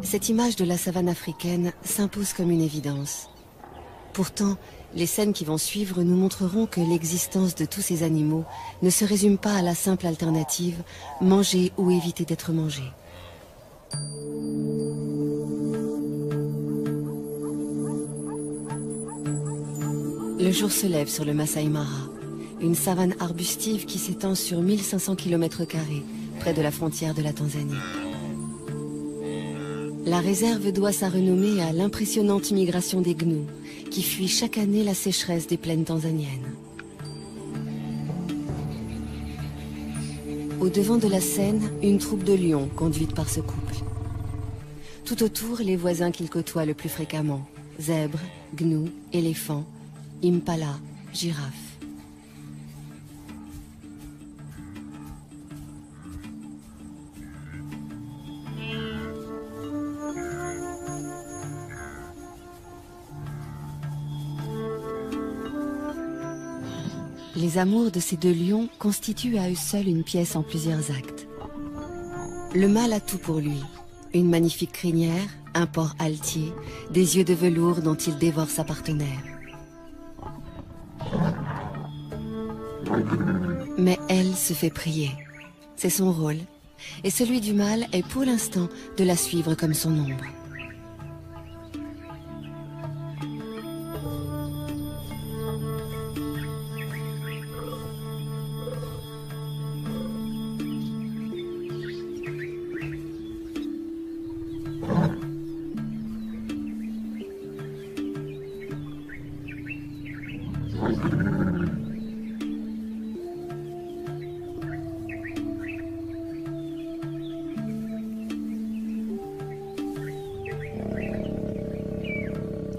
Cette image de la savane africaine s'impose comme une évidence. Pourtant, les scènes qui vont suivre nous montreront que l'existence de tous ces animaux ne se résume pas à la simple alternative manger ou éviter d'être mangé. Le jour se lève sur le Masai Mara, une savane arbustive qui s'étend sur 1500 km², près de la frontière de la Tanzanie. La réserve doit sa renommée à l'impressionnante migration des gnous, qui fuient chaque année la sécheresse des plaines tanzaniennes. Au devant de la scène, une troupe de lions conduite par ce couple. Tout autour, les voisins qu'ils côtoient le plus fréquemment, zèbres, gnous, éléphants, impala, girafes. Les amours de ces deux lions constituent à eux seuls une pièce en plusieurs actes. Le mâle a tout pour lui. Une magnifique crinière, un port altier, des yeux de velours dont il dévore sa partenaire. Mais elle se fait prier. C'est son rôle. Et celui du mâle est pour l'instant de la suivre comme son ombre.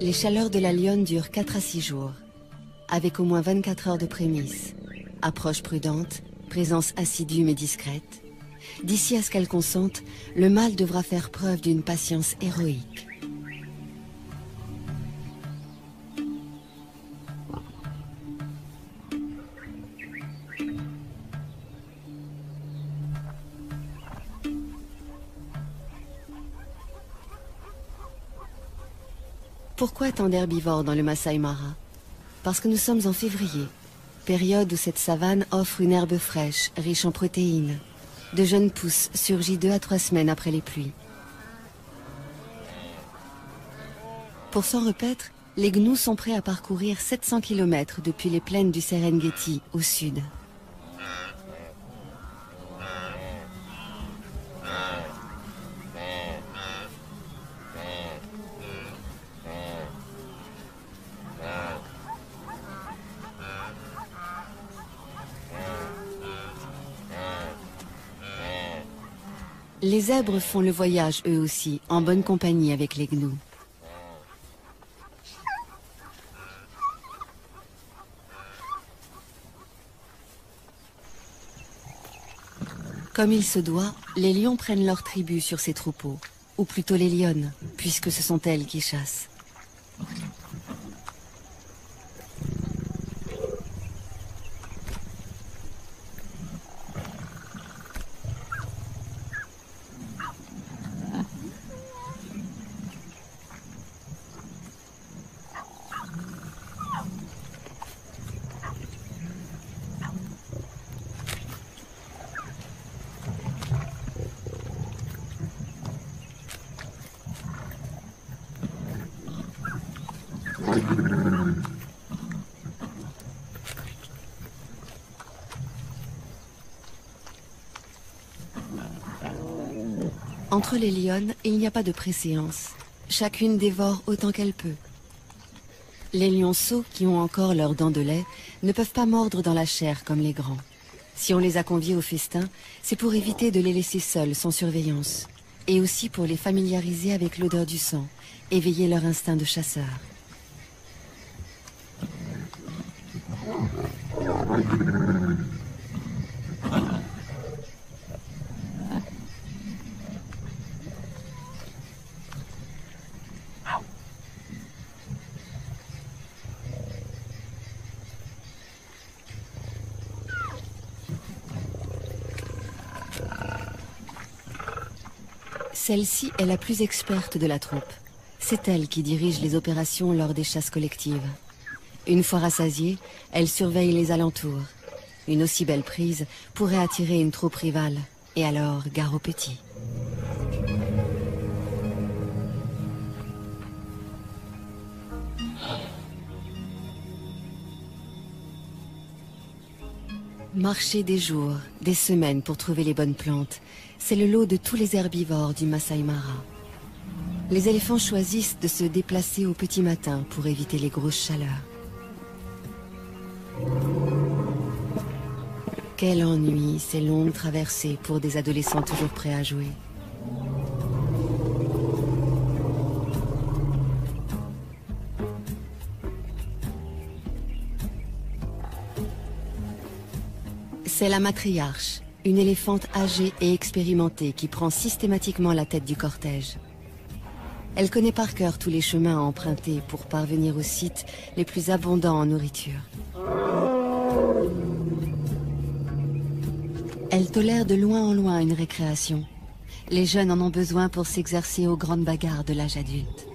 Les chaleurs de la lionne durent 4 à 6 jours, avec au moins 24 heures de prémices, approche prudente, présence assidue mais discrète. D'ici à ce qu'elle consente, le mâle devra faire preuve d'une patience héroïque. Pourquoi tant d'herbivores dans le Masai Mara? Parce que nous sommes en février, période où cette savane offre une herbe fraîche, riche en protéines. De jeunes pousses surgit 2 à 3 semaines après les pluies. Pour s'en repaître, les gnous sont prêts à parcourir 700 km depuis les plaines du Serengeti au sud. Les zèbres font le voyage eux aussi, en bonne compagnie avec les gnous. Comme il se doit, les lions prennent leur tribut sur ces troupeaux, ou plutôt les lionnes, puisque ce sont elles qui chassent. Entre les lionnes, il n'y a pas de préséance. Chacune dévore autant qu'elle peut. Les lionceaux, qui ont encore leurs dents de lait, ne peuvent pas mordre dans la chair comme les grands. Si on les a conviés au festin, c'est pour éviter de les laisser seuls, sans surveillance. Et aussi pour les familiariser avec l'odeur du sang, éveiller leur instinct de chasseur. Celle-ci est la plus experte de la troupe. C'est elle qui dirige les opérations lors des chasses collectives. Une fois rassasiée, elle surveille les alentours. Une aussi belle prise pourrait attirer une troupe rivale, et alors gare aux petits. Marcher des jours, des semaines pour trouver les bonnes plantes, c'est le lot de tous les herbivores du Masai Mara. Les éléphants choisissent de se déplacer au petit matin pour éviter les grosses chaleurs. Quel ennui, ces longues traversées pour des adolescents toujours prêts à jouer. C'est la matriarche, une éléphante âgée et expérimentée qui prend systématiquement la tête du cortège. Elle connaît par cœur tous les chemins à emprunter pour parvenir aux sites les plus abondants en nourriture. Elle tolère de loin en loin une récréation. Les jeunes en ont besoin pour s'exercer aux grandes bagarres de l'âge adulte.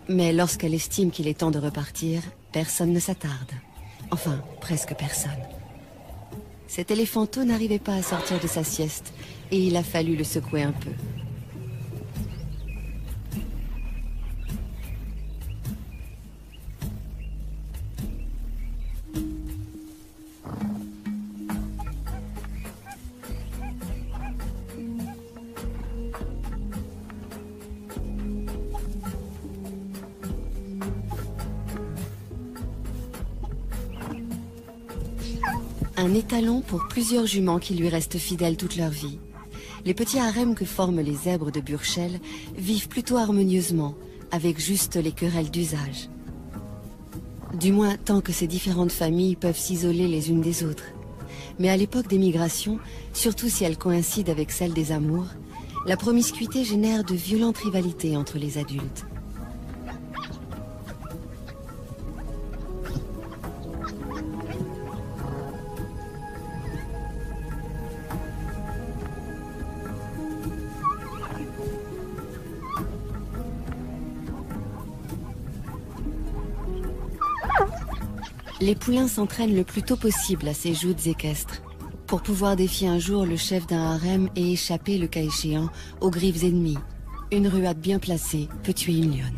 Mais lorsqu'elle estime qu'il est temps de repartir, personne ne s'attarde. Enfin, presque personne. Cet éléphanteau n'arrivait pas à sortir de sa sieste et il a fallu le secouer un peu. Un étalon pour plusieurs juments qui lui restent fidèles toute leur vie. Les petits harems que forment les zèbres de Burchell vivent plutôt harmonieusement, avec juste les querelles d'usage. Du moins tant que ces différentes familles peuvent s'isoler les unes des autres. Mais à l'époque des migrations, surtout si elles coïncident avec celle des amours, la promiscuité génère de violentes rivalités entre les adultes. Les poulains s'entraînent le plus tôt possible à ces joutes équestres, pour pouvoir défier un jour le chef d'un harem et échapper, le cas échéant, aux griffes ennemies. Une ruade bien placée peut tuer une lionne.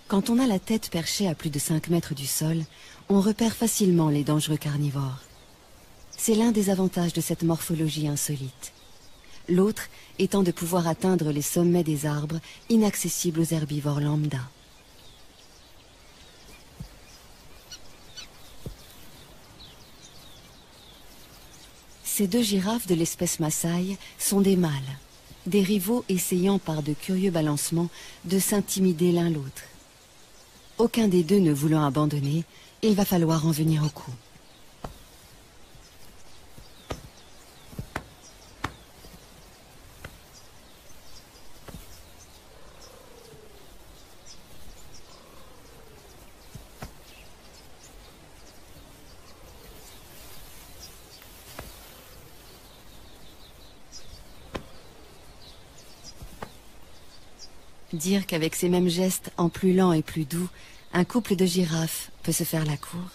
Quand on a la tête perchée à plus de 5 mètres du sol, on repère facilement les dangereux carnivores. C'est l'un des avantages de cette morphologie insolite. L'autre étant de pouvoir atteindre les sommets des arbres inaccessibles aux herbivores lambda. Ces deux girafes de l'espèce Maasai sont des mâles, des rivaux essayant par de curieux balancements de s'intimider l'un l'autre. Aucun des deux ne voulant abandonner, il va falloir en venir au coup. Dire qu'avec ces mêmes gestes, en plus lents et plus doux, un couple de girafes peut se faire la cour.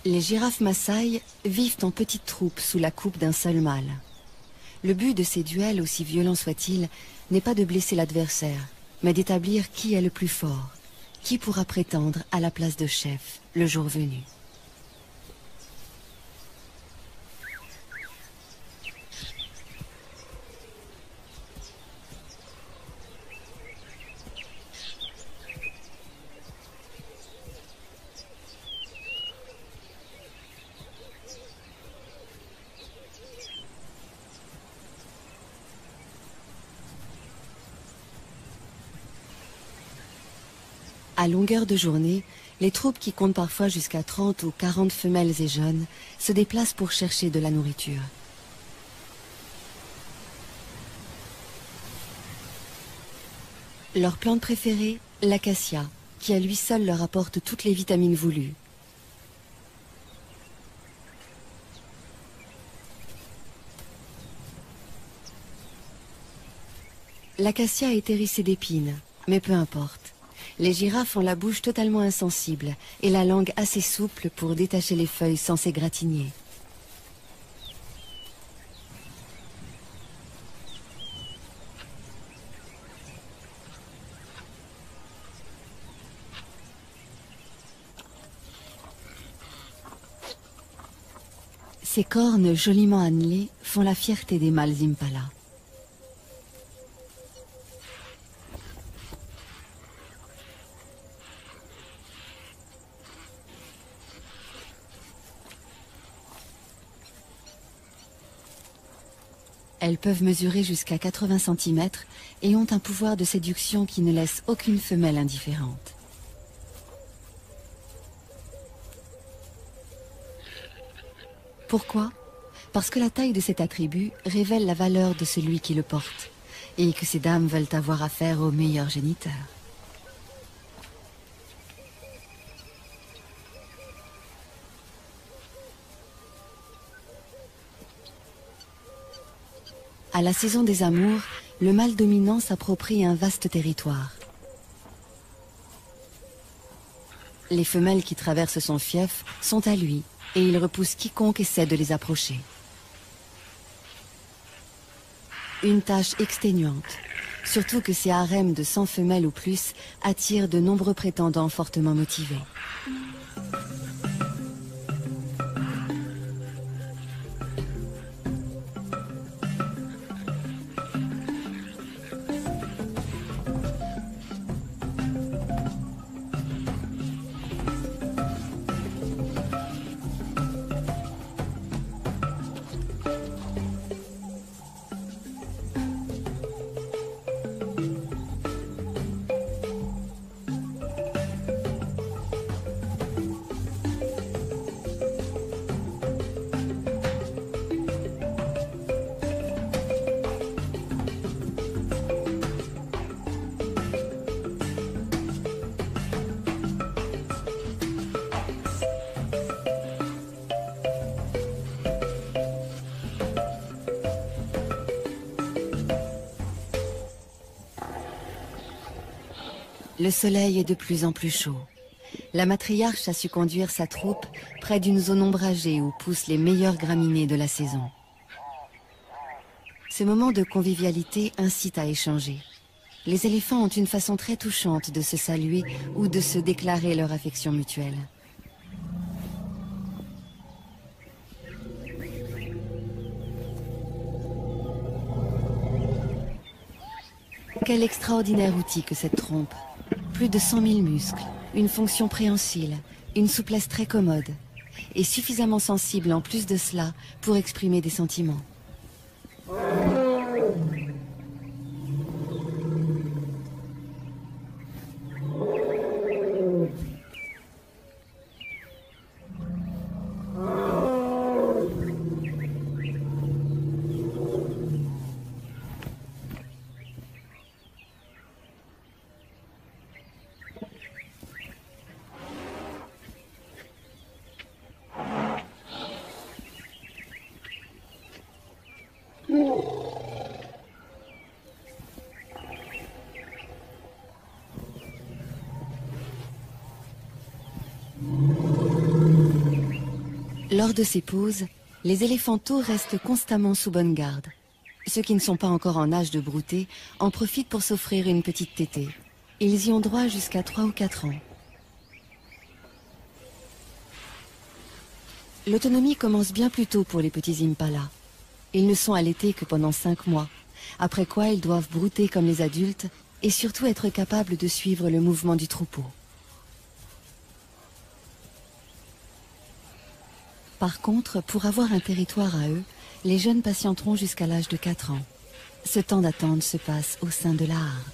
Les girafes Maasai vivent en petites troupes sous la coupe d'un seul mâle. Le but de ces duels, aussi violents soient-ils, n'est pas de blesser l'adversaire, mais d'établir qui est le plus fort, qui pourra prétendre à la place de chef le jour venu. À longueur de journée, les troupes qui comptent parfois jusqu'à 30 ou 40 femelles et jeunes se déplacent pour chercher de la nourriture. Leur plante préférée, l'acacia, qui à lui seul leur apporte toutes les vitamines voulues. L'acacia est hérissée d'épines, mais peu importe. Les girafes ont la bouche totalement insensible et la langue assez souple pour détacher les feuilles sans s'égratigner. Ces cornes joliment annelées font la fierté des mâles impala. Elles peuvent mesurer jusqu'à 80 cm et ont un pouvoir de séduction qui ne laisse aucune femelle indifférente. Pourquoi? Parce que la taille de cet attribut révèle la valeur de celui qui le porte et que ces dames veulent avoir affaire au meilleur géniteur. À la saison des amours, le mâle dominant s'approprie un vaste territoire. Les femelles qui traversent son fief sont à lui et il repousse quiconque essaie de les approcher. Une tâche exténuante, surtout que ces harems de 100 femelles ou plus attirent de nombreux prétendants fortement motivés. Le soleil est de plus en plus chaud. La matriarche a su conduire sa troupe près d'une zone ombragée où poussent les meilleures graminées de la saison. Ce moment de convivialité incite à échanger. Les éléphants ont une façon très touchante de se saluer ou de se déclarer leur affection mutuelle. Quel extraordinaire outil que cette trompe. Plus de 100 000 muscles, une fonction préhensile, une souplesse très commode, et suffisamment sensible en plus de cela pour exprimer des sentiments. Lors de ces pauses, les éléphantaux restent constamment sous bonne garde. Ceux qui ne sont pas encore en âge de brouter en profitent pour s'offrir une petite tétée. Ils y ont droit jusqu'à 3 ou 4 ans. L'autonomie commence bien plus tôt pour les petits impalas. Ils ne sont allaités que pendant 5 mois, après quoi ils doivent brouter comme les adultes et surtout être capables de suivre le mouvement du troupeau. Par contre, pour avoir un territoire à eux, les jeunes patienteront jusqu'à l'âge de 4 ans. Ce temps d'attente se passe au sein de la harde.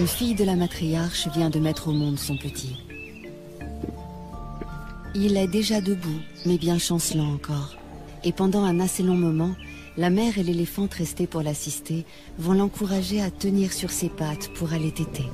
Une fille de la matriarche vient de mettre au monde son petit. Il est déjà debout, mais bien chancelant encore. Et pendant un assez long moment, la mère et l'éléphante restés pour l'assister vont l'encourager à tenir sur ses pattes pour aller téter.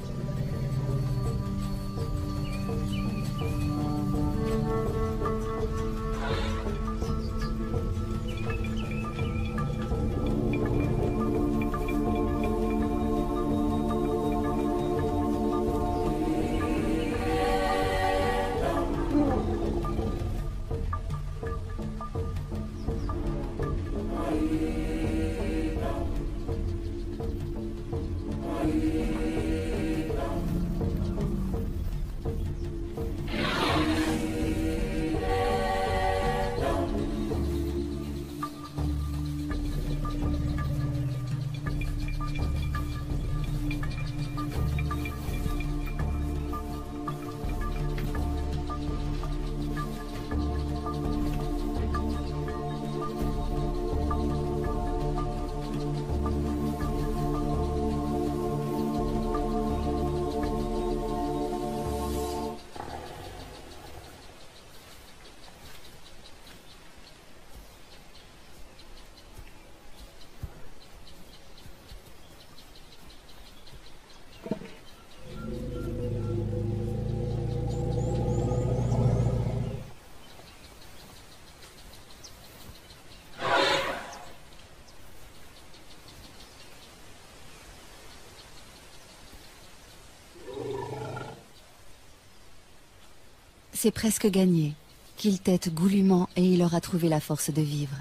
C'est presque gagné. Qu'il tète goulûment et il aura trouvé la force de vivre.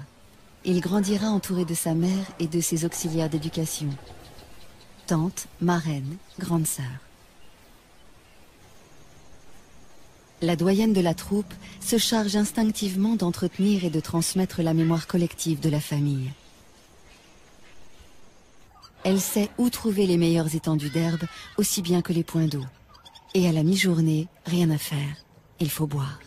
Il grandira entouré de sa mère et de ses auxiliaires d'éducation. Tante, marraine, grande sœur. La doyenne de la troupe se charge instinctivement d'entretenir et de transmettre la mémoire collective de la famille. Elle sait où trouver les meilleures étendues d'herbe, aussi bien que les points d'eau. Et à la mi-journée, rien à faire. Il faut boire.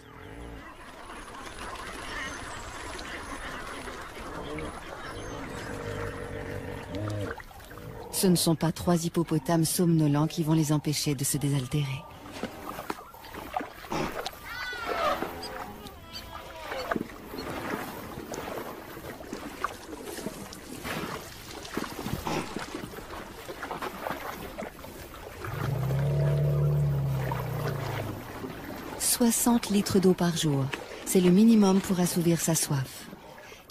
Ce ne sont pas 3 hippopotames somnolents qui vont les empêcher de se désaltérer. « 60 litres d'eau par jour, c'est le minimum pour assouvir sa soif.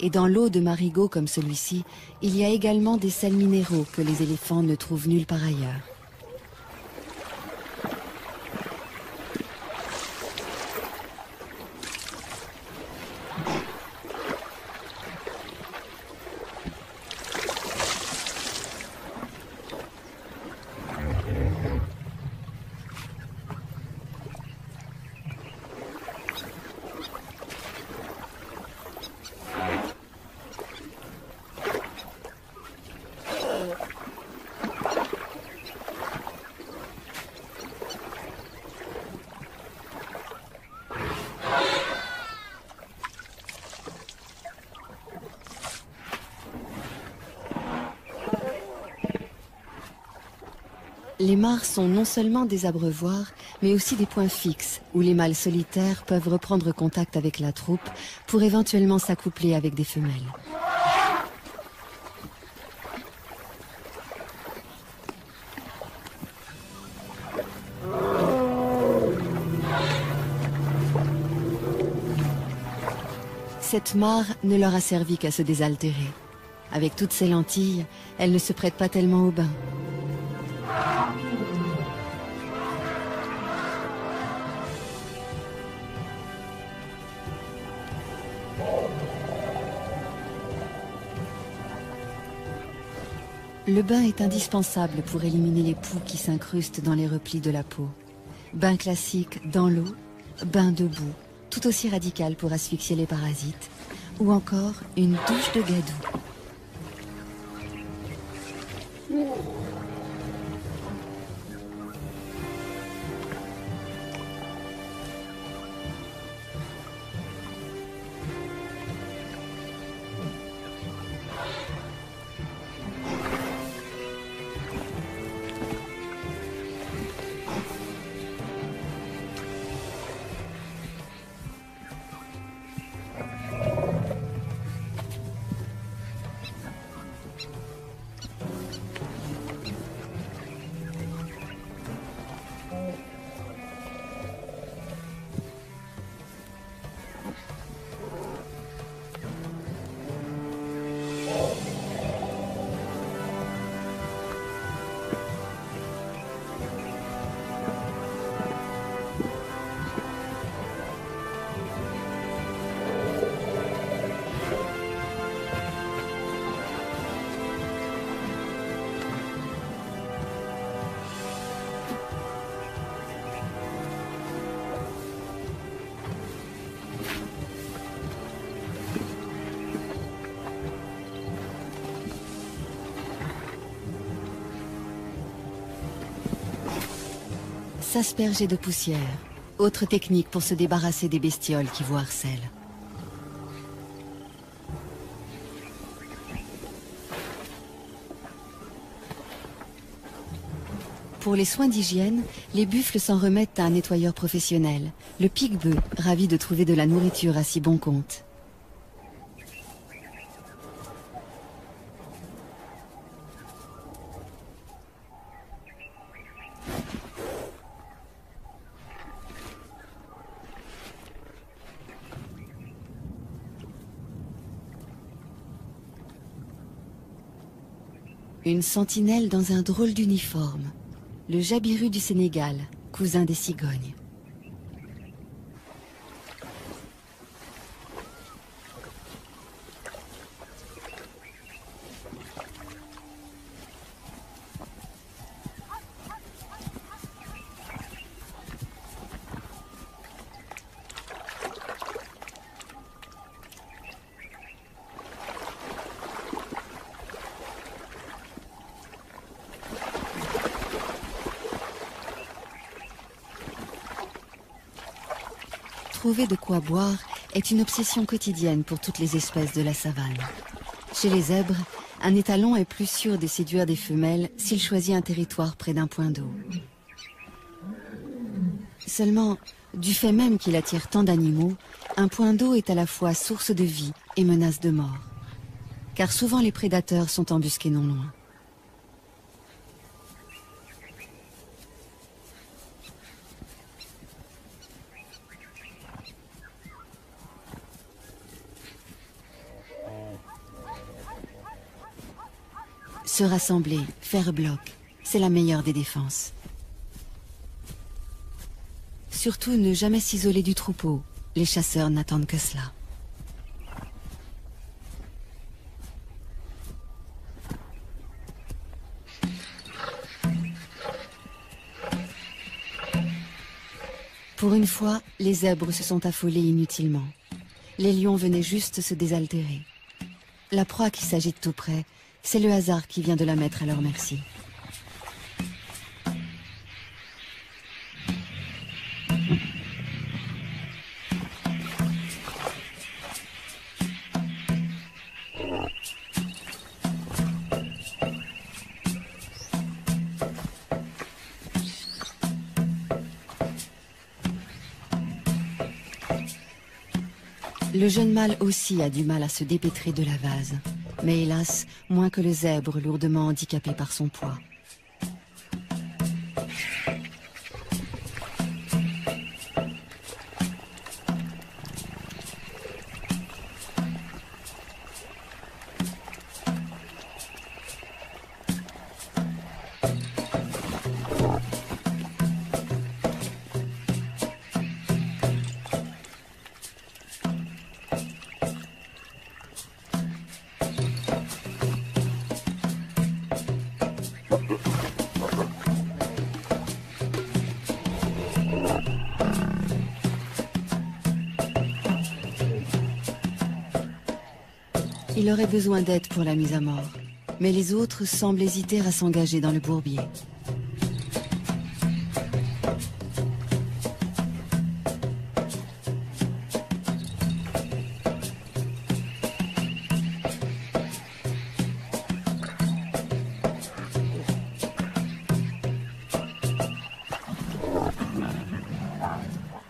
Et dans l'eau de marigot comme celui-ci, il y a également des sels minéraux que les éléphants ne trouvent nulle part ailleurs. Les mares sont non seulement des abreuvoirs, mais aussi des points fixes où les mâles solitaires peuvent reprendre contact avec la troupe pour éventuellement s'accoupler avec des femelles. Cette mare ne leur a servi qu'à se désaltérer. Avec toutes ces lentilles, elle ne se prête pas tellement au bain. Le bain est indispensable pour éliminer les poux qui s'incrustent dans les replis de la peau. Bain classique dans l'eau, bain debout, tout aussi radical pour asphyxier les parasites, ou encore une douche de gadou. s'asperger de poussière. Autre technique pour se débarrasser des bestioles qui vous harcèlent. Pour les soins d'hygiène, les buffles s'en remettent à un nettoyeur professionnel, le pique-bœuf, ravi de trouver de la nourriture à si bon compte. Une sentinelle dans un drôle d'uniforme. Le jabiru du Sénégal, cousin des cigognes. Trouver de quoi boire est une obsession quotidienne pour toutes les espèces de la savane. Chez les zèbres, un étalon est plus sûr de séduire des femelles s'il choisit un territoire près d'un point d'eau. Seulement, du fait même qu'il attire tant d'animaux, un point d'eau est à la fois source de vie et menace de mort. Car souvent les prédateurs sont embusqués non loin. Se rassembler, faire bloc, c'est la meilleure des défenses. Surtout ne jamais s'isoler du troupeau, les chasseurs n'attendent que cela. Pour une fois, les zèbres se sont affolés inutilement. Les lions venaient juste se désaltérer. La proie qui s'agite tout près, c'est le hasard qui vient de la mettre à leur merci. Le jeune mâle aussi a du mal à se dépêtrer de la vase. Mais hélas, moins que le zèbre lourdement handicapé par son poids. Il aurait besoin d'aide pour la mise à mort, mais les autres semblent hésiter à s'engager dans le bourbier.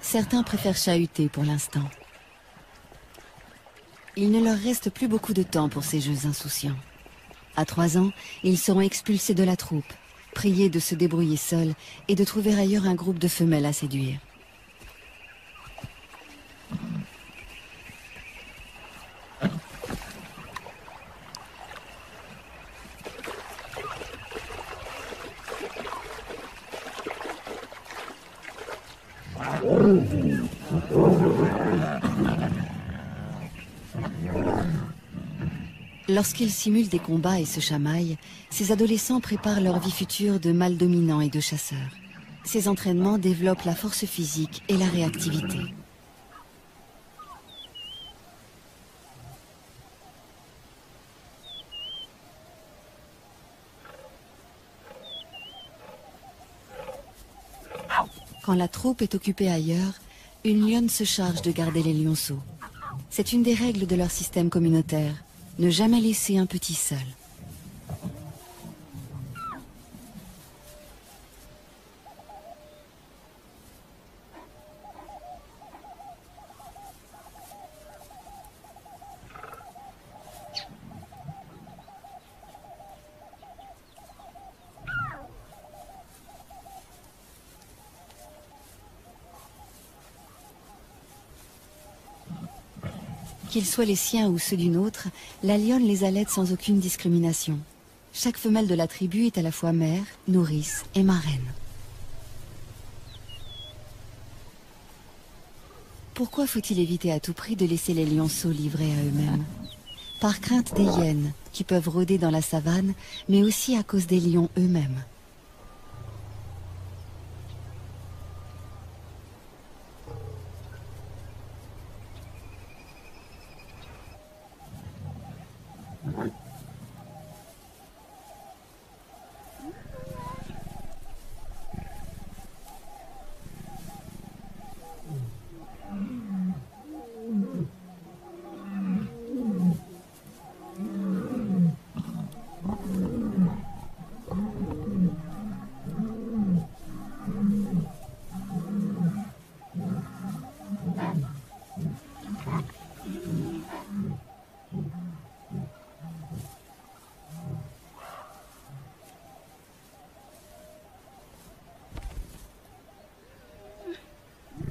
Certains préfèrent chahuter pour l'instant. Il ne leur reste plus beaucoup de temps pour ces jeux insouciants. À 3 ans, ils seront expulsés de la troupe, priés de se débrouiller seuls et de trouver ailleurs un groupe de femelles à séduire. Lorsqu'ils simulent des combats et se chamaillent, ces adolescents préparent leur vie future de mâles dominants et de chasseurs. Ces entraînements développent la force physique et la réactivité. Ow. Quand la troupe est occupée ailleurs, une lionne se charge de garder les lionceaux. C'est une des règles de leur système communautaire. Ne jamais laisser un petit seul. Qu'ils soient les siens ou ceux d'une autre, la lionne les allaite sans aucune discrimination. Chaque femelle de la tribu est à la fois mère, nourrice et marraine. Pourquoi faut-il éviter à tout prix de laisser les lionceaux livrés à eux-mêmes? Par crainte des hyènes, qui peuvent rôder dans la savane, mais aussi à cause des lions eux-mêmes.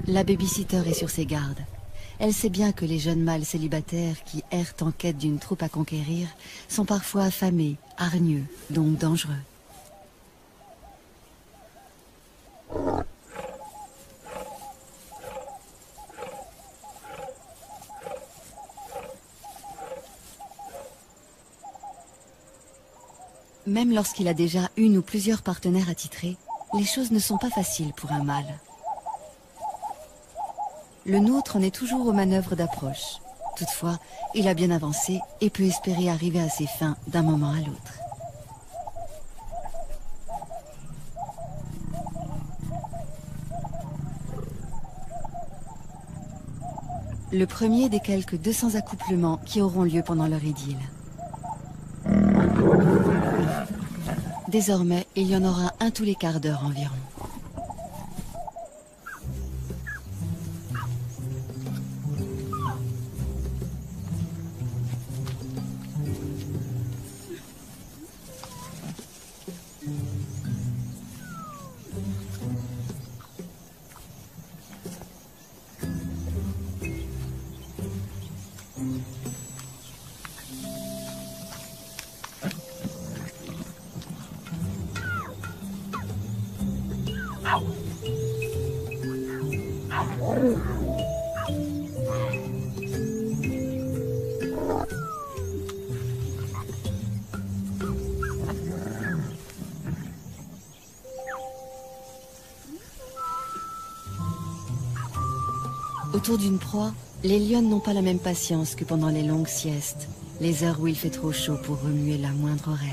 La babysitter est sur ses gardes. Elle sait bien que les jeunes mâles célibataires qui errent en quête d'une troupe à conquérir sont parfois affamés, hargneux, donc dangereux. Même lorsqu'il a déjà une ou plusieurs partenaires attitrés, les choses ne sont pas faciles pour un mâle. Le nôtre en est toujours aux manœuvres d'approche. Toutefois, il a bien avancé et peut espérer arriver à ses fins d'un moment à l'autre. Le premier des quelques 200 accouplements qui auront lieu pendant leur idylle. Désormais, il y en aura un tous les quarts d'heure environ. Autour d'une proie, les lionnes n'ont pas la même patience que pendant les longues siestes, les heures où il fait trop chaud pour remuer la moindre oreille.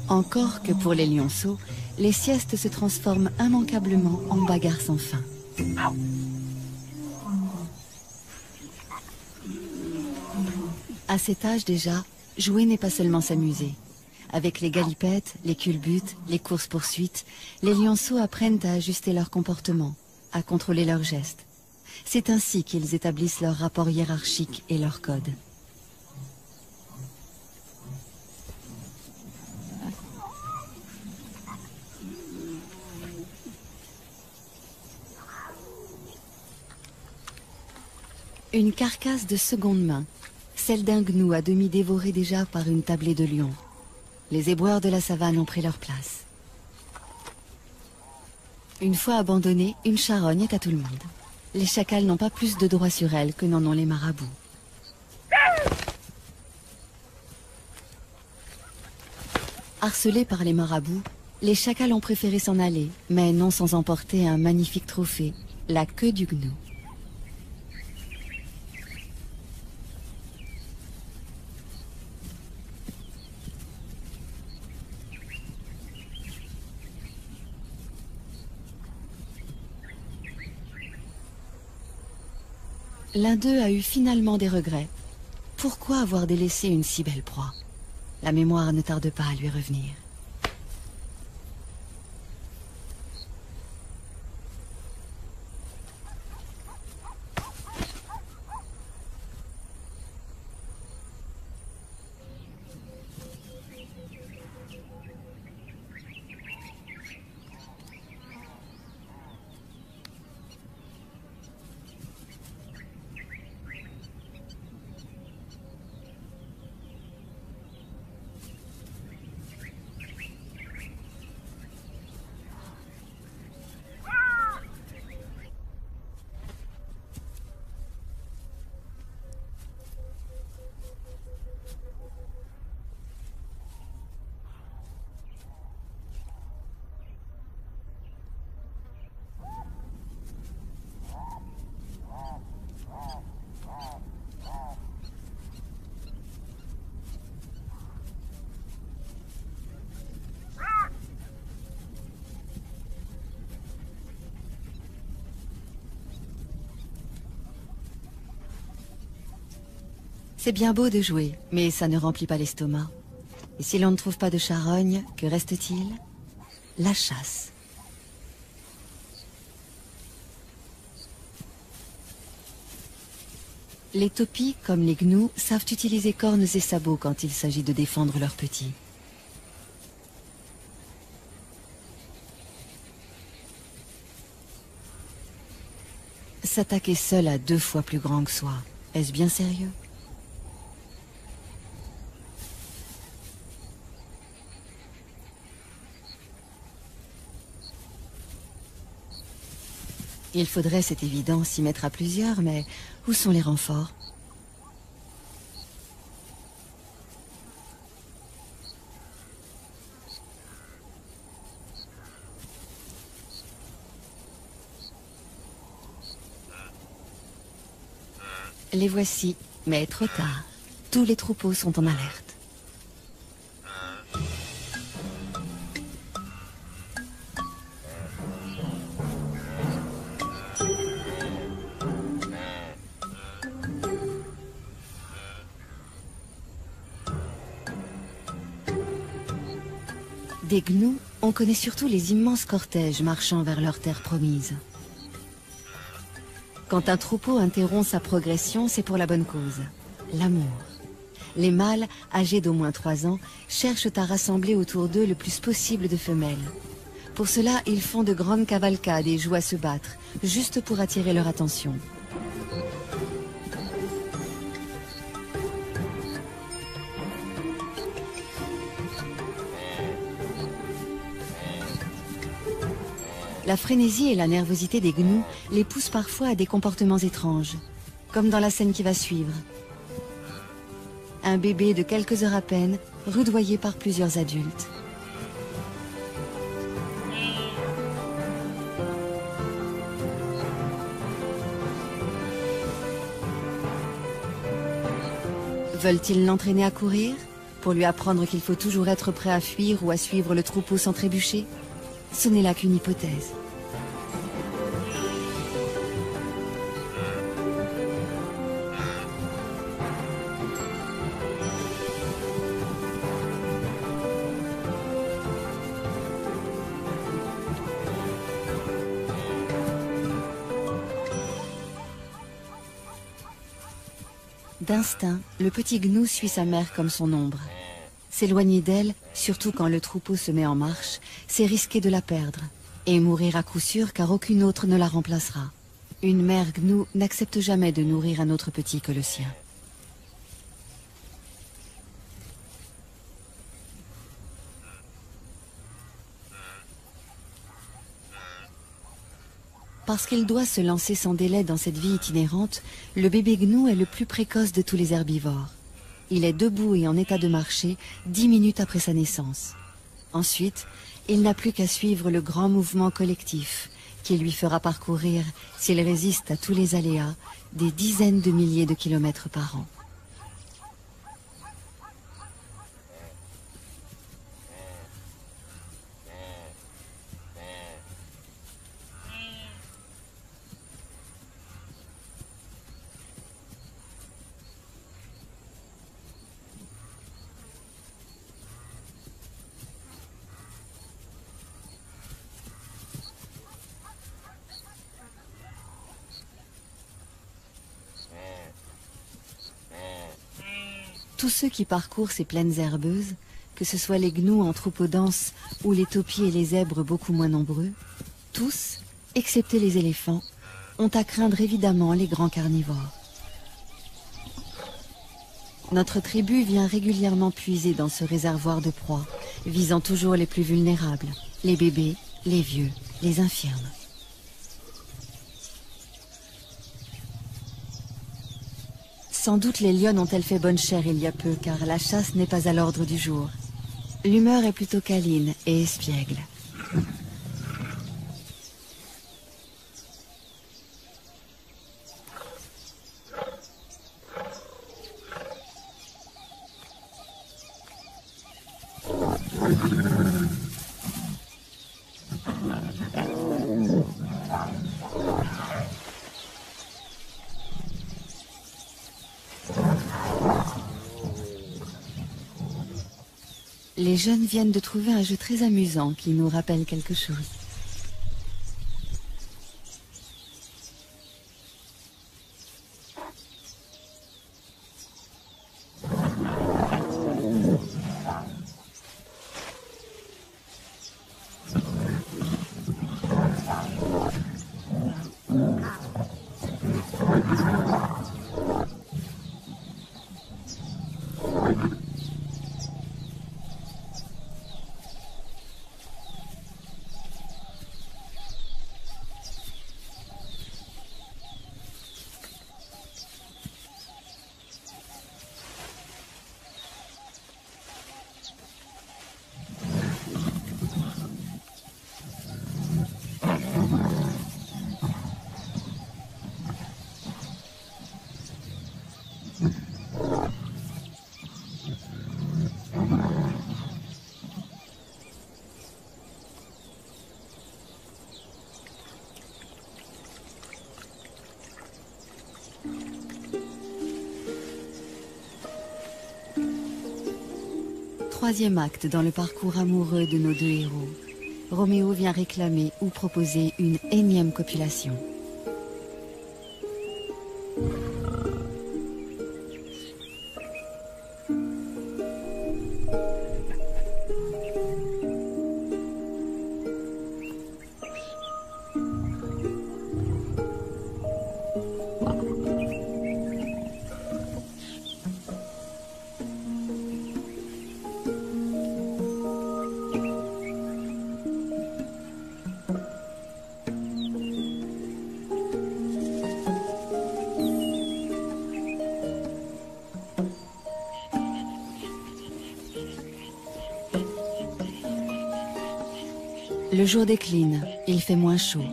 Encore que pour les lionceaux, les siestes se transforment immanquablement en bagarres sans fin. À cet âge déjà, jouer n'est pas seulement s'amuser. Avec les galipettes, les culbutes, les courses-poursuites, les lionceaux apprennent à ajuster leur comportement, à contrôler leurs gestes. C'est ainsi qu'ils établissent leur rapport hiérarchique et leur code. Une carcasse de seconde main, celle d'un gnou à demi dévoré déjà par une tablée de lions. Les éboueurs de la savane ont pris leur place. Une fois abandonnée, une charogne est à tout le monde. Les chacals n'ont pas plus de droit sur elle que n'en ont les marabouts. Harcelés par les marabouts, les chacals ont préféré s'en aller, mais non sans emporter un magnifique trophée, la queue du gnou. L'un d'eux a eu finalement des regrets. Pourquoi avoir délaissé une si belle proie? La mémoire ne tarde pas à lui revenir. C'est bien beau de jouer, mais ça ne remplit pas l'estomac. Et si l'on ne trouve pas de charogne, que reste-t-il? La chasse. Les topis, comme les gnous, savent utiliser cornes et sabots quand il s'agit de défendre leurs petits. S'attaquer seul à 2 fois plus grand que soi, est-ce bien sérieux? Il faudrait, c'est évident, s'y mettre à plusieurs, mais où sont les renforts? Les voici, mais trop tard. Tous les troupeaux sont en alerte. Des gnous, on connaît surtout les immenses cortèges marchant vers leur terre promise. Quand un troupeau interrompt sa progression, c'est pour la bonne cause, l'amour. Les mâles, âgés d'au moins 3 ans, cherchent à rassembler autour d'eux le plus possible de femelles. Pour cela, ils font de grandes cavalcades et jouent à se battre, juste pour attirer leur attention. La frénésie et la nervosité des gnous les poussent parfois à des comportements étranges, comme dans la scène qui va suivre. Un bébé de quelques heures à peine, rudoyé par plusieurs adultes. Veulent-ils l'entraîner à courir, pour lui apprendre qu'il faut toujours être prêt à fuir ou à suivre le troupeau sans trébucher? Ce n'est là qu'une hypothèse. D'instinct, le petit gnou suit sa mère comme son ombre. S'éloigner d'elle, surtout quand le troupeau se met en marche, c'est risquer de la perdre. Et mourir à coup sûr car aucune autre ne la remplacera. Une mère gnou n'accepte jamais de nourrir un autre petit que le sien. Parce qu'il doit se lancer sans délai dans cette vie itinérante, le bébé gnou est le plus précoce de tous les herbivores. Il est debout et en état de marcher 10 minutes après sa naissance. Ensuite, il n'a plus qu'à suivre le grand mouvement collectif qui lui fera parcourir, s'il résiste à tous les aléas, des dizaines de milliers de kilomètres par an. Tous ceux qui parcourent ces plaines herbeuses, que ce soit les gnous en troupeaux denses ou les taupiers et les zèbres beaucoup moins nombreux, tous, excepté les éléphants, ont à craindre évidemment les grands carnivores. Notre tribu vient régulièrement puiser dans ce réservoir de proies, visant toujours les plus vulnérables, les bébés, les vieux, les infirmes. Sans doute les lionnes ont-elles fait bonne chère il y a peu, car la chasse n'est pas à l'ordre du jour. L'humeur est plutôt câline et espiègle. Les jeunes viennent de trouver un jeu très amusant qui nous rappelle quelque chose. Troisième acte dans le parcours amoureux de nos deux héros. Roméo vient réclamer ou proposer une énième copulation. Le jour décline, il fait moins chaud,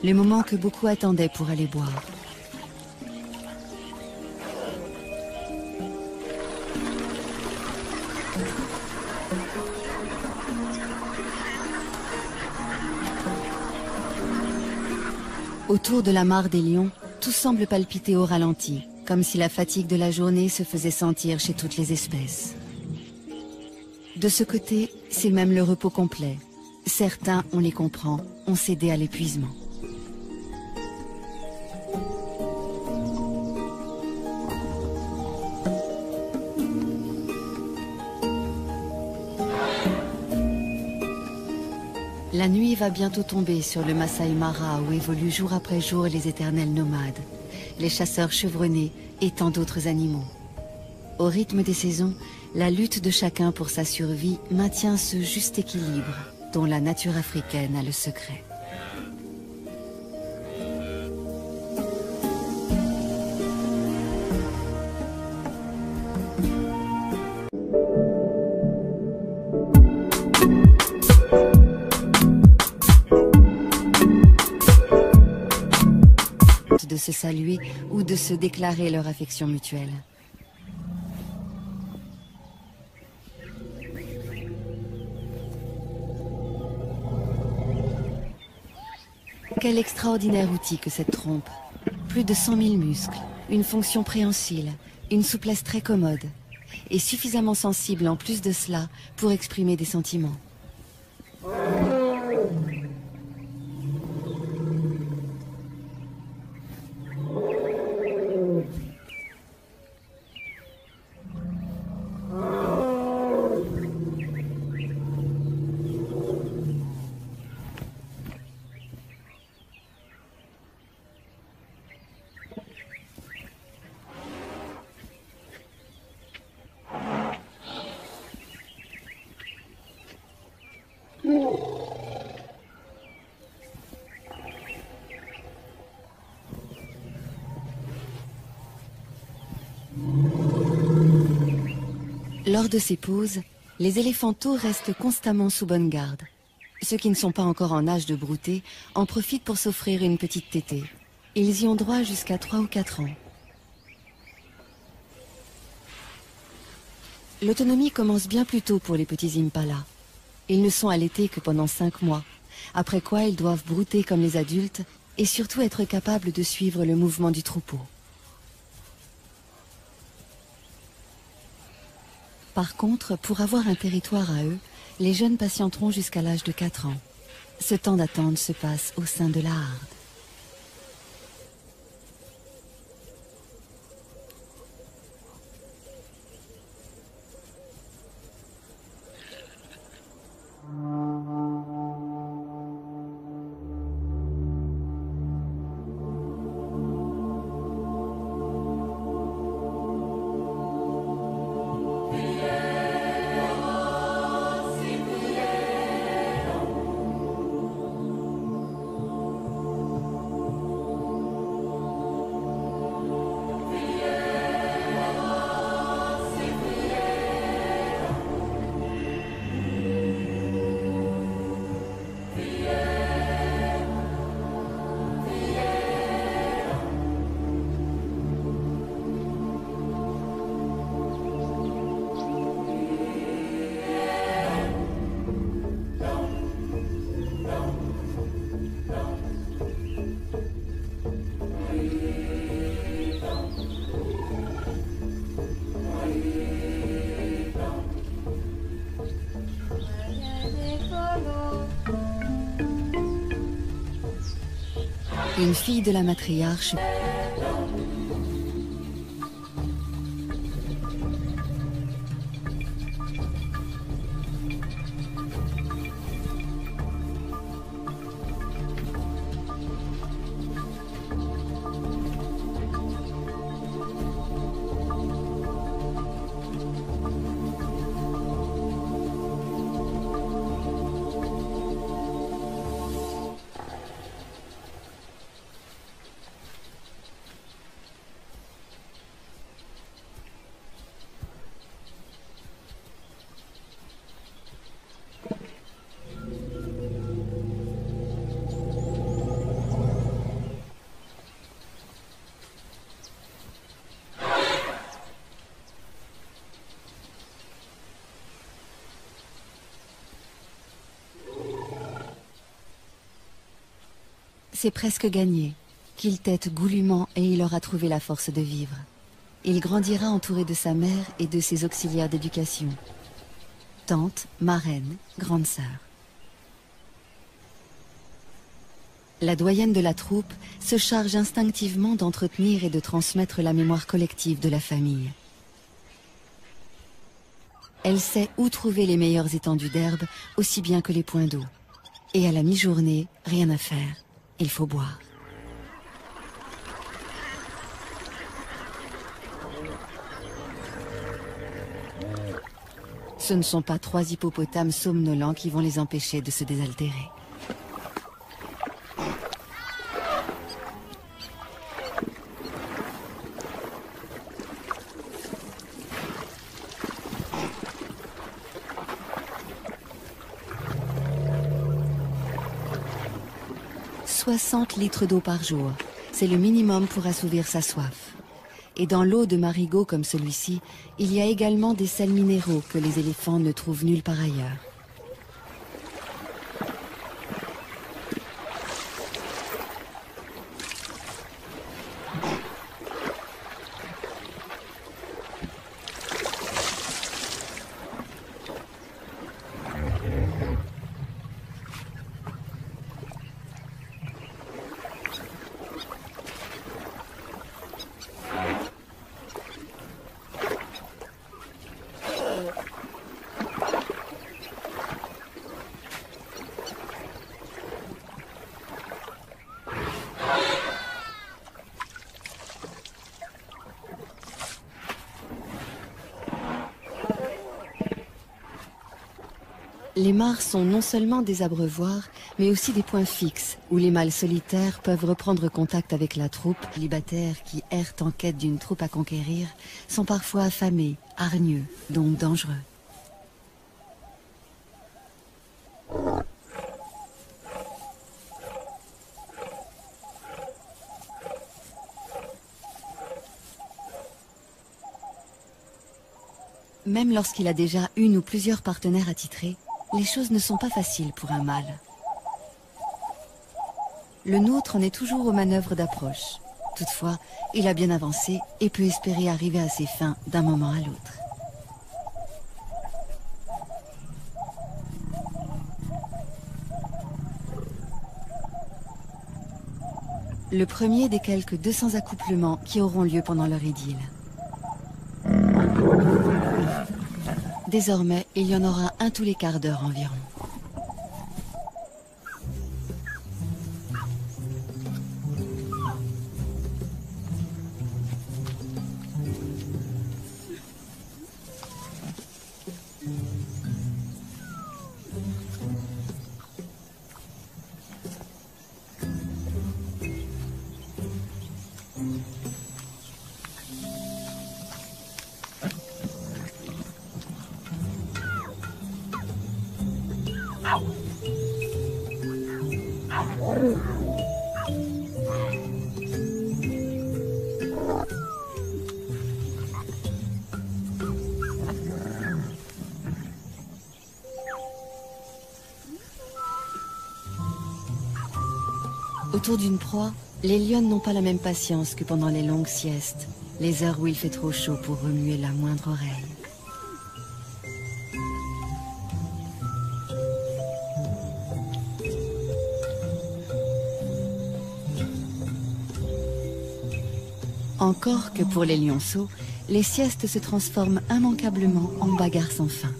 le moment que beaucoup attendaient pour aller boire. Autour de la mare des lions, tout semble palpiter au ralenti, comme si la fatigue de la journée se faisait sentir chez toutes les espèces. De ce côté, c'est même le repos complet. Certains, on les comprend, ont cédé à l'épuisement. La nuit va bientôt tomber sur le Masai Mara où évoluent jour après jour les éternels nomades, les chasseurs chevronnés et tant d'autres animaux. Au rythme des saisons, la lutte de chacun pour sa survie maintient ce juste équilibre dont la nature africaine a le secret. De se saluer ou de se déclarer leur affection mutuelle. Quel extraordinaire outil que cette trompe. Plus de 100 000 muscles, une fonction préhensile, une souplesse très commode, et suffisamment sensible en plus de cela pour exprimer des sentiments. Lors de ces pauses, les éléphanteaux restent constamment sous bonne garde. Ceux qui ne sont pas encore en âge de brouter en profitent pour s'offrir une petite tétée. Ils y ont droit jusqu'à 3 ou 4 ans. L'autonomie commence bien plus tôt pour les petits impalas. Ils ne sont allaités que pendant 5 mois, après quoi ils doivent brouter comme les adultes et surtout être capables de suivre le mouvement du troupeau. Par contre, pour avoir un territoire à eux, les jeunes patienteront jusqu'à l'âge de 4 ans. Ce temps d'attente se passe au sein de la harde. Une fille de la matriarche c'est presque gagné. Qu'il tète goulûment et il aura trouvé la force de vivre. Il grandira entouré de sa mère et de ses auxiliaires d'éducation. Tante, marraine, grande sœur. La doyenne de la troupe se charge instinctivement d'entretenir et de transmettre la mémoire collective de la famille. Elle sait où trouver les meilleures étendues d'herbe, aussi bien que les points d'eau. Et à la mi-journée, rien à faire. Il faut boire. Ce ne sont pas 3 hippopotames somnolents qui vont les empêcher de se désaltérer. « 60 litres d'eau par jour, c'est le minimum pour assouvir sa soif. Et dans l'eau de marigot comme celui-ci, il y a également des sels minéraux que les éléphants ne trouvent nulle part ailleurs. Les mares sont non seulement des abreuvoirs, mais aussi des points fixes où les mâles solitaires peuvent reprendre contact avec la troupe. Les célibataires qui errent en quête d'une troupe à conquérir sont parfois affamés, hargneux, donc dangereux. Même lorsqu'il a déjà une ou plusieurs partenaires attitrés, les choses ne sont pas faciles pour un mâle. Le nôtre en est toujours aux manœuvres d'approche. Toutefois, il a bien avancé et peut espérer arriver à ses fins d'un moment à l'autre. Le premier des quelques 200 accouplements qui auront lieu pendant leur idylle. Désormais, il y en aura un tous les quarts d'heure environ. Autour d'une proie, les lionnes n'ont pas la même patience que pendant les longues siestes, les heures où il fait trop chaud pour remuer la moindre oreille. Encore que pour les lionceaux, les siestes se transforment immanquablement en bagarres sans fin.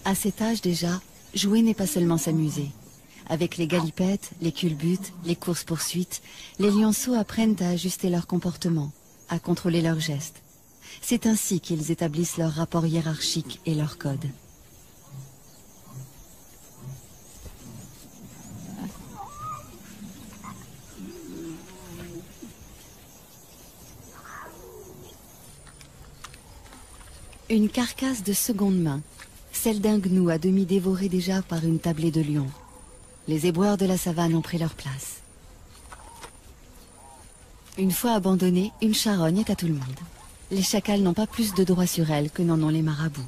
À cet âge déjà, jouer n'est pas seulement s'amuser. Avec les galipettes, les culbutes, les courses-poursuites, les lionceaux apprennent à ajuster leur comportement, à contrôler leurs gestes. C'est ainsi qu'ils établissent leur rapport hiérarchique et leur code. Une carcasse de seconde main, celle d'un gnou à demi dévoré déjà par une tablée de lions. Les éboueurs de la savane ont pris leur place. Une fois abandonnée, une charogne est à tout le monde. Les chacals n'ont pas plus de droit sur elle que n'en ont les marabouts.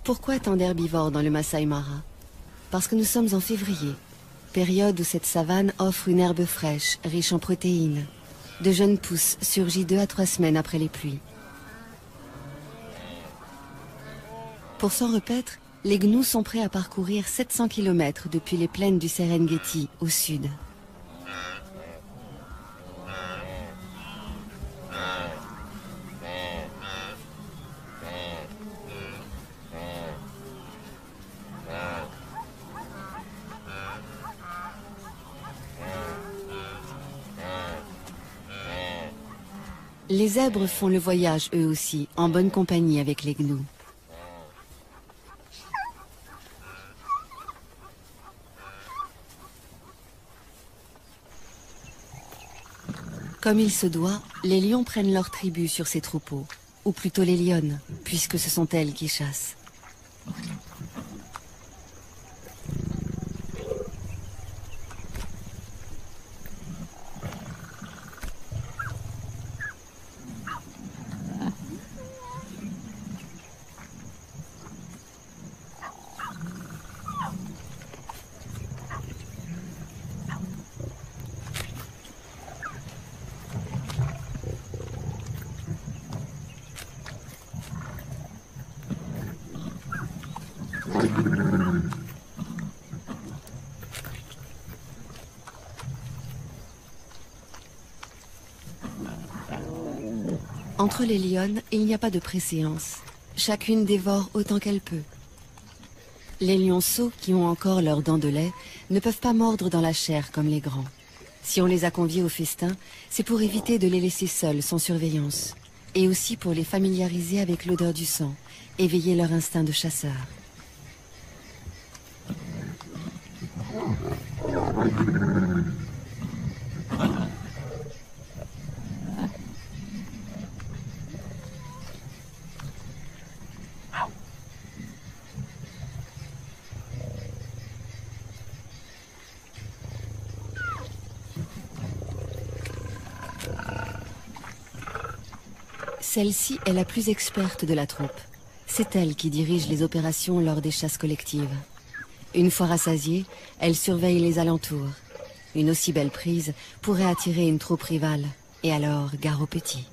Pourquoi tant d'herbivores dans le Masai Mara? Parce que nous sommes en février, période où cette savane offre une herbe fraîche, riche en protéines. De jeunes pousses surgit 2 à 3 semaines après les pluies. Pour s'en repaître, les gnous sont prêts à parcourir 700 km depuis les plaines du Serengeti au sud. Les zèbres font le voyage eux aussi, en bonne compagnie avec les gnous. Comme il se doit, les lions prennent leur tribut sur ces troupeaux, ou plutôt les lionnes, puisque ce sont elles qui chassent. Entre les lionnes, il n'y a pas de préséance. Chacune dévore autant qu'elle peut. Les lionceaux, qui ont encore leurs dents de lait, ne peuvent pas mordre dans la chair comme les grands. Si on les a conviés au festin, c'est pour éviter de les laisser seuls, sans surveillance. Et aussi pour les familiariser avec l'odeur du sang, éveiller leur instinct de chasseur. Celle-ci est la plus experte de la troupe. C'est elle qui dirige les opérations lors des chasses collectives. Une fois rassasiée, elle surveille les alentours. Une aussi belle prise pourrait attirer une troupe rivale. Et alors, gare aux petits.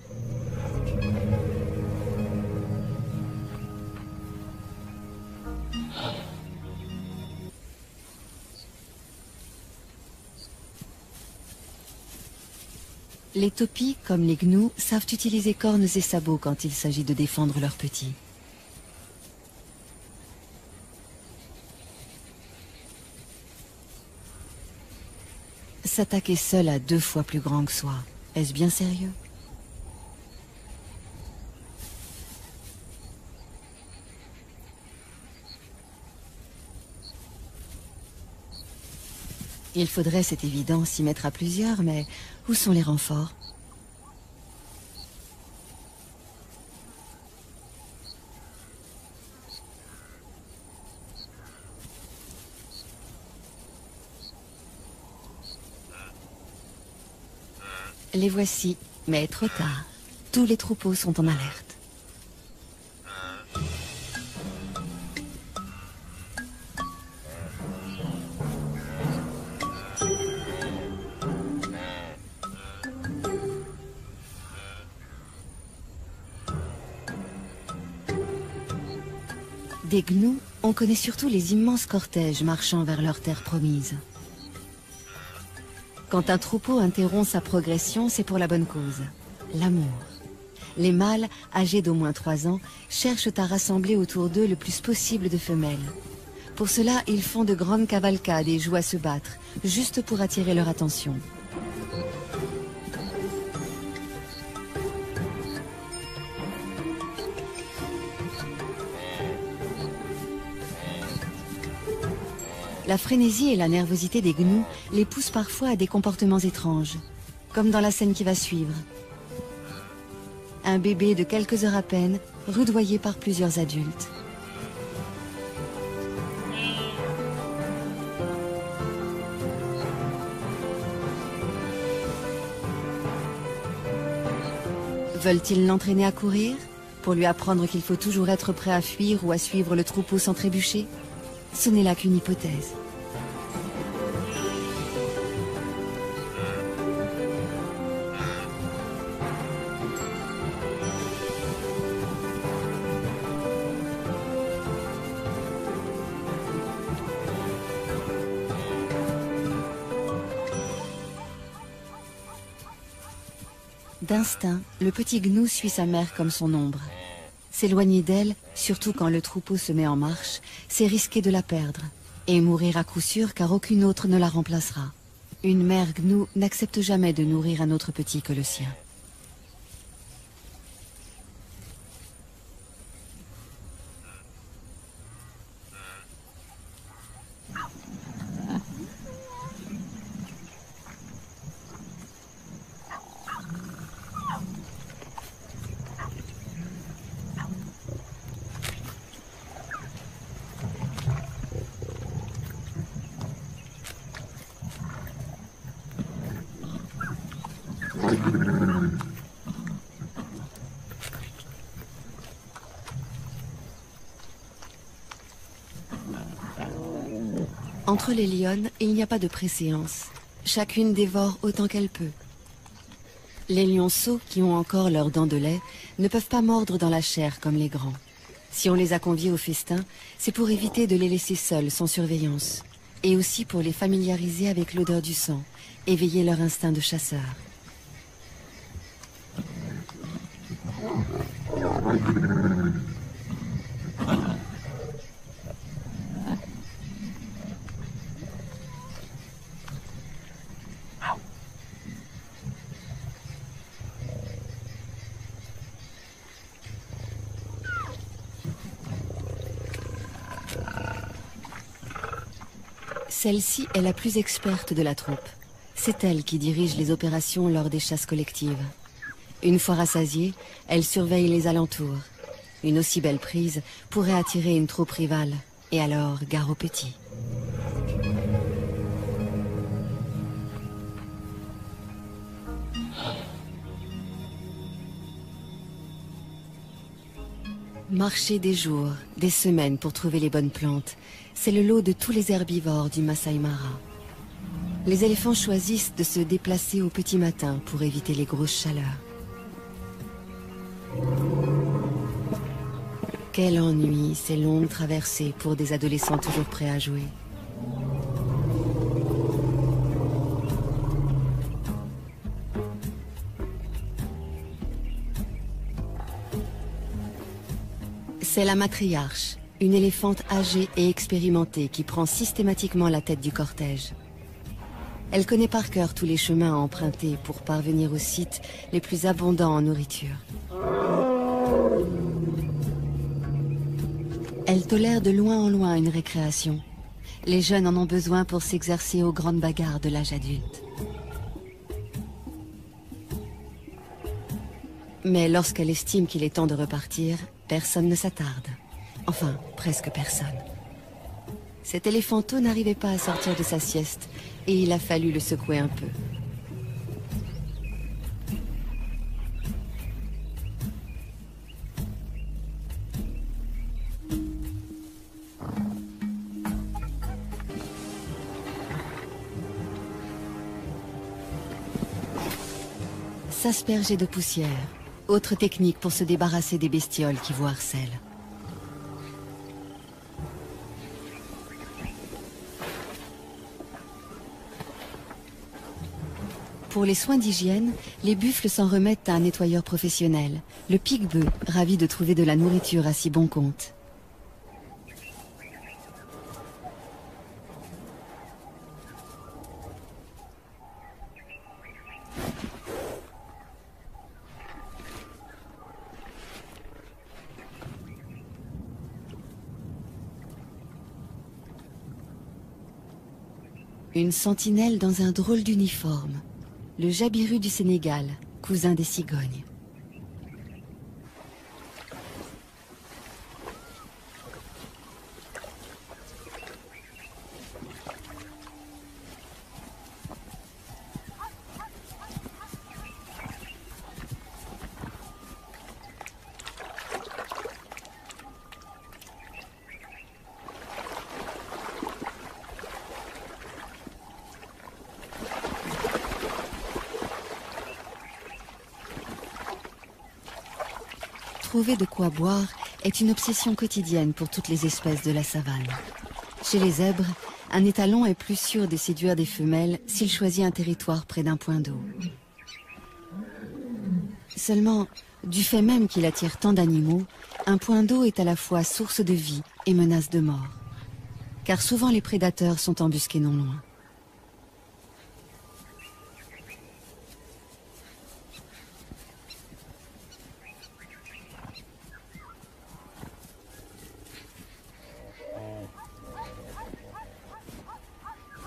Les topis, comme les gnous, savent utiliser cornes et sabots quand il s'agit de défendre leurs petits. S'attaquer seul à 2 fois plus grand que soi, est-ce bien sérieux? Il faudrait, c'est évident, s'y mettre à plusieurs, mais où sont les renforts? Les voici, mais trop tard. Tous les troupeaux sont en alerte. Des gnous, on connaît surtout les immenses cortèges marchant vers leur terre promise. Quand un troupeau interrompt sa progression, c'est pour la bonne cause, l'amour. Les mâles, âgés d'au moins 3 ans, cherchent à rassembler autour d'eux le plus possible de femelles. Pour cela, ils font de grandes cavalcades et jouent à se battre, juste pour attirer leur attention. La frénésie et la nervosité des gnous les poussent parfois à des comportements étranges, comme dans la scène qui va suivre. Un bébé de quelques heures à peine, rudoyé par plusieurs adultes. Veulent-ils l'entraîner à courir, pour lui apprendre qu'il faut toujours être prêt à fuir ou à suivre le troupeau sans trébucher? Ce n'est là qu'une hypothèse. D'instinct, le petit gnou suit sa mère comme son ombre. S'éloigner d'elle, surtout quand le troupeau se met en marche, c'est risquer de la perdre. Et mourir à coup sûr car aucune autre ne la remplacera. Une mère gnou n'accepte jamais de nourrir un autre petit que le sien. Entre les lionnes, il n'y a pas de préséance. Chacune dévore autant qu'elle peut. Les lionceaux, qui ont encore leurs dents de lait, ne peuvent pas mordre dans la chair comme les grands. Si on les a conviés au festin, c'est pour éviter de les laisser seuls, sans surveillance. Et aussi pour les familiariser avec l'odeur du sang, éveiller leur instinct de chasseur. Celle-ci est la plus experte de la troupe. C'est elle qui dirige les opérations lors des chasses collectives. Une fois rassasiée, elle surveille les alentours. Une aussi belle prise pourrait attirer une troupe rivale, et alors gare aux petits. Marcher des jours, des semaines pour trouver les bonnes plantes, c'est le lot de tous les herbivores du Masai Mara. Les éléphants choisissent de se déplacer au petit matin pour éviter les grosses chaleurs. Quel ennui, ces longues traversées pour des adolescents toujours prêts à jouer. C'est la matriarche, une éléphante âgée et expérimentée qui prend systématiquement la tête du cortège. Elle connaît par cœur tous les chemins à emprunter pour parvenir aux sites les plus abondants en nourriture. Elle tolère de loin en loin une récréation. Les jeunes en ont besoin pour s'exercer aux grandes bagarres de l'âge adulte. Mais lorsqu'elle estime qu'il est temps de repartir, personne ne s'attarde. Enfin, presque personne. Cet éléphanteau n'arrivait pas à sortir de sa sieste et il a fallu le secouer un peu. S'asperger de poussière, autre technique pour se débarrasser des bestioles qui vous harcèlent. Pour les soins d'hygiène, les buffles s'en remettent à un nettoyeur professionnel, le pique-bœuf, ravi de trouver de la nourriture à si bon compte. Une sentinelle dans un drôle d'uniforme. Le jabiru du Sénégal, cousin des cigognes. Trouver de quoi boire est une obsession quotidienne pour toutes les espèces de la savane. Chez les zèbres, un étalon est plus sûr de séduire des femelles s'il choisit un territoire près d'un point d'eau. Seulement, du fait même qu'il attire tant d'animaux, un point d'eau est à la fois source de vie et menace de mort. Car souvent les prédateurs sont embusqués non loin.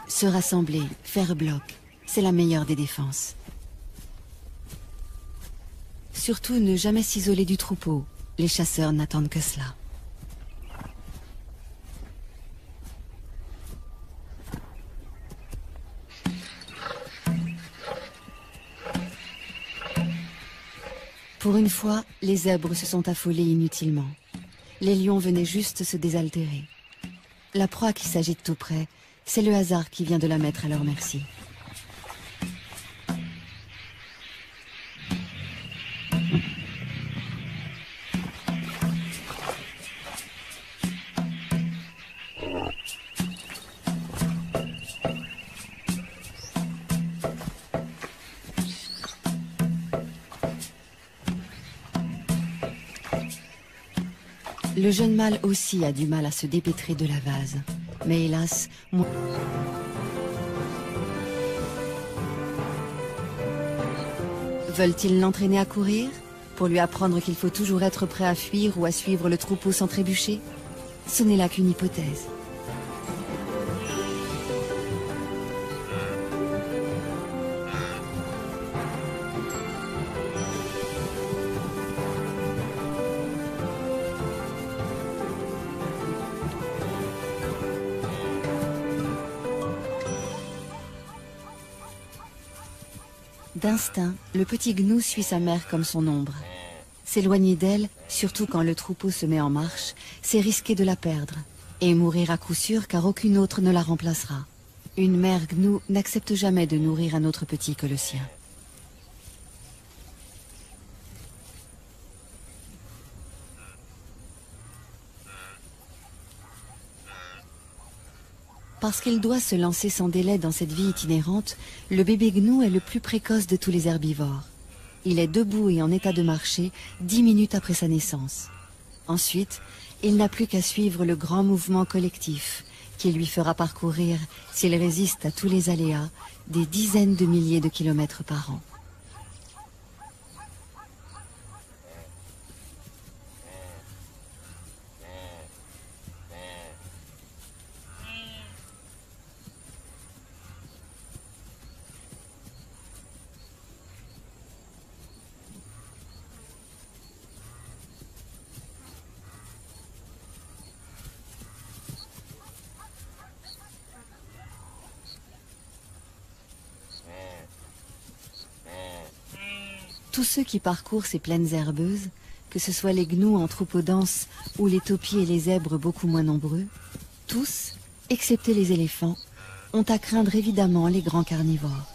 Se rassembler, faire bloc, c'est la meilleure des défenses. Surtout ne jamais s'isoler du troupeau, les chasseurs n'attendent que cela. Pour une fois, les zèbres se sont affolés inutilement. Les lions venaient juste se désaltérer. La proie qui s'agite tout près, c'est le hasard qui vient de la mettre à leur merci. Le jeune mâle aussi a du mal à se dépêtrer de la vase. Mais hélas, veulent-ils l'entraîner à courir? Pour lui apprendre qu'il faut toujours être prêt à fuir ou à suivre le troupeau sans trébucher? Ce n'est là qu'une hypothèse. D'instinct, le petit gnou suit sa mère comme son ombre. S'éloigner d'elle, surtout quand le troupeau se met en marche, c'est risquer de la perdre. Et mourir à coup sûr car aucune autre ne la remplacera. Une mère gnou n'accepte jamais de nourrir un autre petit que le sien. Parce qu'il doit se lancer sans délai dans cette vie itinérante, le bébé gnou est le plus précoce de tous les herbivores. Il est debout et en état de marcher 10 minutes après sa naissance. Ensuite, il n'a plus qu'à suivre le grand mouvement collectif qui lui fera parcourir, s'il résiste à tous les aléas, des dizaines de milliers de kilomètres par an. Tous ceux qui parcourent ces plaines herbeuses, que ce soit les gnous en troupeau dense ou les taupiers et les zèbres beaucoup moins nombreux, tous, excepté les éléphants, ont à craindre évidemment les grands carnivores.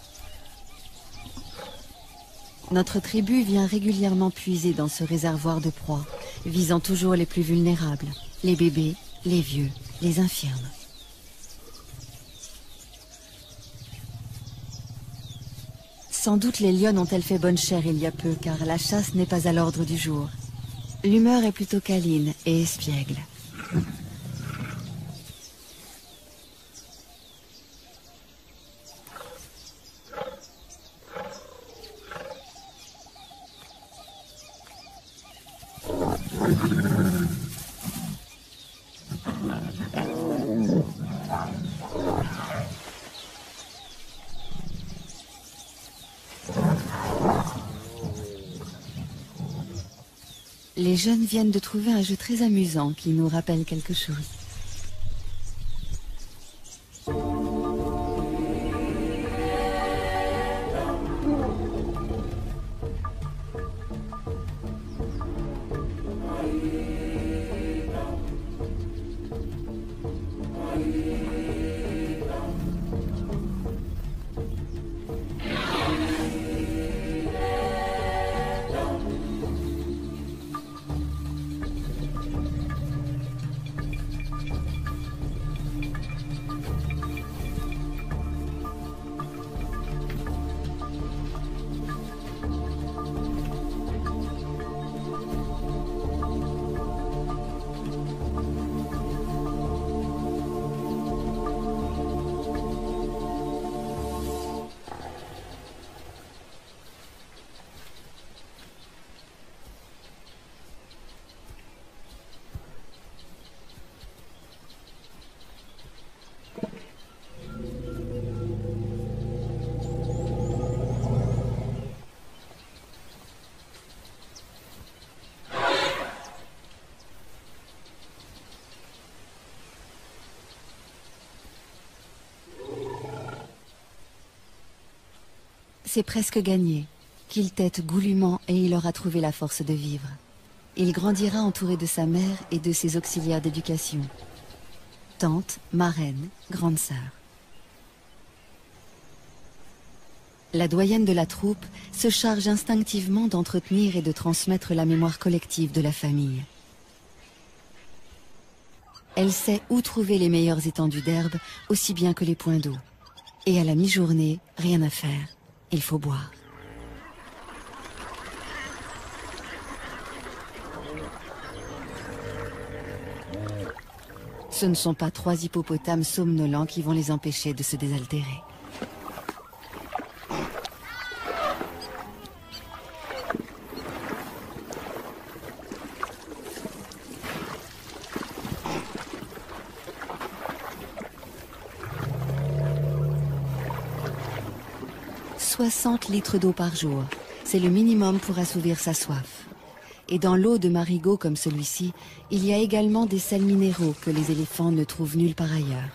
Notre tribu vient régulièrement puiser dans ce réservoir de proies, visant toujours les plus vulnérables, les bébés, les vieux, les infirmes. Sans doute les lionnes ont-elles fait bonne chère il y a peu, car la chasse n'est pas à l'ordre du jour. L'humeur est plutôt câline et espiègle. Les jeunes viennent de trouver un jeu très amusant qui nous rappelle quelque chose. C'est presque gagné. Qu'il tète goulûment et il aura trouvé la force de vivre. Il grandira entouré de sa mère et de ses auxiliaires d'éducation. Tante, marraine, grande sœur. La doyenne de la troupe se charge instinctivement d'entretenir et de transmettre la mémoire collective de la famille. Elle sait où trouver les meilleures étendues d'herbe, aussi bien que les points d'eau. Et à la mi-journée, rien à faire. Il faut boire. Ce ne sont pas 3 hippopotames somnolents qui vont les empêcher de se désaltérer. « 60 litres d'eau par jour, c'est le minimum pour assouvir sa soif. Et dans l'eau de marigot comme celui-ci, il y a également des sels minéraux que les éléphants ne trouvent nulle part ailleurs.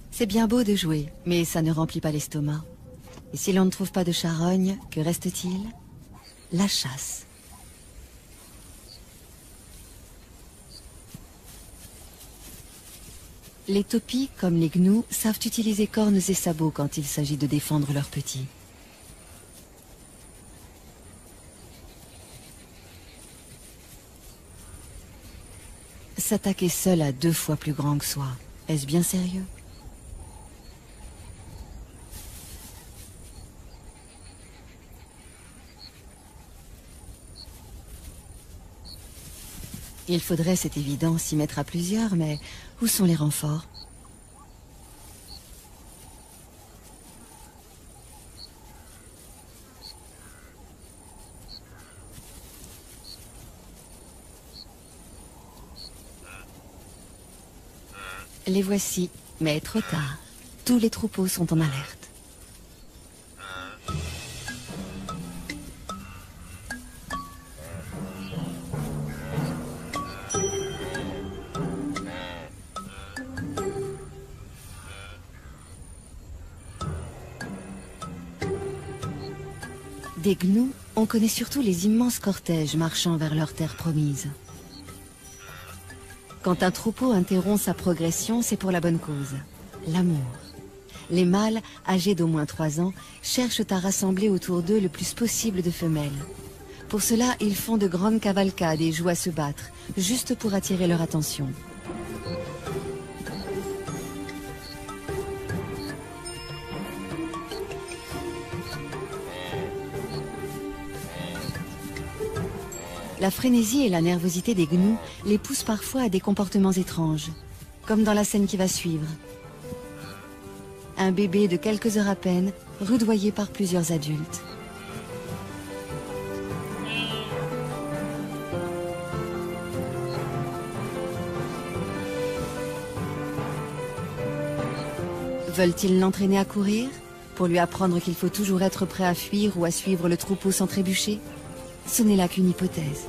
C'est bien beau de jouer, mais ça ne remplit pas l'estomac. Et si l'on ne trouve pas de charogne, que reste-t-il? La chasse. Les topis, comme les gnous, savent utiliser cornes et sabots quand il s'agit de défendre leurs petits. S'attaquer seul à 2 fois plus grand que soi, est-ce bien sérieux? Il faudrait, c'est évident, s'y mettre à plusieurs, mais où sont les renforts? Les voici, mais trop tard. Tous les troupeaux sont en alerte. Des gnous, on connaît surtout les immenses cortèges marchant vers leur terre promise. Quand un troupeau interrompt sa progression, c'est pour la bonne cause, l'amour. Les mâles, âgés d'au moins 3 ans, cherchent à rassembler autour d'eux le plus possible de femelles. Pour cela, ils font de grandes cavalcades et jouent à se battre, juste pour attirer leur attention. La frénésie et la nervosité des gnous les poussent parfois à des comportements étranges, comme dans la scène qui va suivre. Un bébé de quelques heures à peine, rudoyé par plusieurs adultes. Veulent-ils l'entraîner à courir, pour lui apprendre qu'il faut toujours être prêt à fuir ou à suivre le troupeau sans trébucher? Ce n'est là qu'une hypothèse.